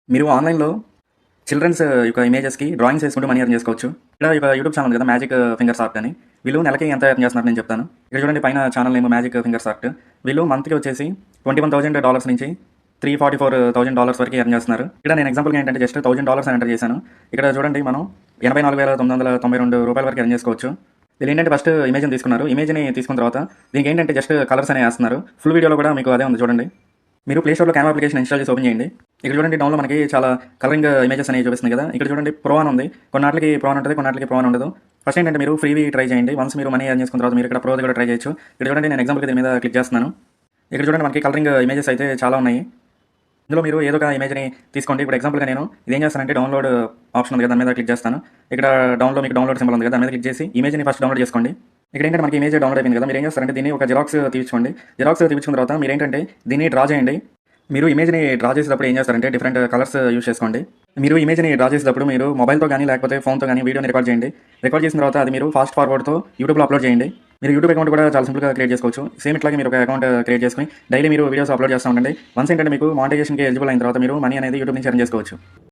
మీరు ఆన్‌లైన్‌లో చిల్డ్రన్స్ యొక్క ఇమేజెస్‌కి డ్రాయింగ్స్ చేసుకుంటూ మనీ ఎర్న్ చేసుకోవచ్చు. ఇక్కడ ఒక యూట్యూబ్ ఛానల్ ఉంది కదా! మ్యాజిక్ ఫింగర్స్ ఆర్ట్ అని. వీళ్ళు నెలకి ఎంత ఎర్న్ చేస్తున్నారో నేను చెప్తాను. ఇక్కడ చూడండి పైన channel name magic fingers art. వీళ్ళు మంత్‌కి వచ్చేసి $21,000 నుంచి $344,000 వరకు ఎర్న్ చేస్తున్నారు. ఇక్కడ నేను ఎగ్జాంపుల్‌గా ఏంటంటే జస్ట్ $1,000 అని ఎంటర్ చేశాను. ఇక్కడ చూడండి మనం $84,992 వరకు ఎర్న్ చేసుకోవచ్చు. వీళ్ళు ఏంటంటే ఫస్ట్ ఇమేజ్‌ని తీసుకున్నారు. ఇమేజ్‌ని తీసుకున్న తర్వాత దీనికి ఏంటంటే జస్ట్ కలర్స్ అనేవి వేస్తున్నారు. ఫుల్ వీడియోలో కూడా మీకు అదే ఉంది చూడండి. మీరు ప్లే స్టోర్‌లో క్యాన్వా అప్లికేషన్ ఇన్‌స్టాల్ చేసి ఓపెన్ చేయండి. ఇక్కడ చూడండి డౌన్‌లో మనకి చాలా కలరింగ్ ఇమేజెస్ అనేవి చూపిస్తుంది కదా! ఇక్కడ చూడండి ప్రో అని ఉంది. కొన్నాట్లకి ప్రో అని ఉంటది. కొన్నాట్లకి ప్రో అని ఉండదు. ఫస్ట్ ఏంటంటే మీరు ఫ్రీవి ట్రై చేయండి. వన్స్ మీరు మనీ ఎర్న్ చేసుకున్న తర్వాత మీరు ఇక్కడ ప్రోది కూడా ట్రై చేయొచ్చు. ఇక్కడ చూడండి నేను ఎగ్జాంపుల్‌గా దీని మీద క్లిక్ చేస్తున్నాను. ఇక్కడ చూడండి మనకి కలరింగ్ ఇమేజెస్ అయితే చాలా ఉన్నాయి. ఇందులో మీరు ఏదో ఒక ఇమేజ్‌ని తీసుకోండి. ఇప్పుడు ఎగ్జాంపుల్‌గా నేను ఇదేం చేస్తానంటే డౌన్‌లోడ్ ఆప్షన్ ఉంది కదా! దాని మీద క్లిక్ చేస్తాను. ఇక్కడ మీకు డౌన్‌లోడ్ సింబల్ ఉంది కదా! దాని మీద క్లిక్ చేసి ఇమేజ్‌ని ఫస్ట్ డౌన్‌లోడ్ చేసుకోండి. ఇక్కడ ఏంటంటే మనకి ఇమేజ్ డౌన్‌లోడ్ అయిపోయింది కదా! మీరు ఏం చేస్తారంటే దీన్ని ఒక జిరాక్స్ తీయించుకోండి. జిరాక్స్ తీయించుకున్న తర్వాత మీరేంటంటే దీన్ని డ్రా చేయండి. మీరు ఇమేజ్‌ని డ్రా చేసేటప్పుడు ఏం చేస్తారంటే డిఫరెంట్ కలర్స్ యూజ్ చేసుకోండి. మీరు ఇమేజ్‌ని డ్రా చేసేటప్పుడు మీరు మొబైల్‌తో గానీ లేకపోతే ఫోన్‌తో గానీ వీడియోని రికార్డ్ చేయండి. రికార్డ్ చేసిన తర్వాత అది మీరు ఫాస్ట్ ఫార్వర్డ్‌తో యూట్యూబ్‌లో అప్లోడ్ చేయండి. మీరు యూట్యూబ్ అకౌంట్ కూడా చాలా సింపుల్‌గా క్రియేట్ చేసుకోవచ్చు. సేమ్ ఇట్లాగే మీరు ఒక అకౌంట్ క్రియేట్ చేసుకొని డైలీ మీరు వీడియోస్ అప్లోడ్ చేస్తూ ఉండండి. వన్స్ ఏంటంటే మీకు మానిటైజేషన్‌కి ఎలిజిబుల్ అయిన తర్వాత మీరు మనీ అనేది యూట్యూబ్ నుంచి ఎర్న్ చేసుకోవచ్చు.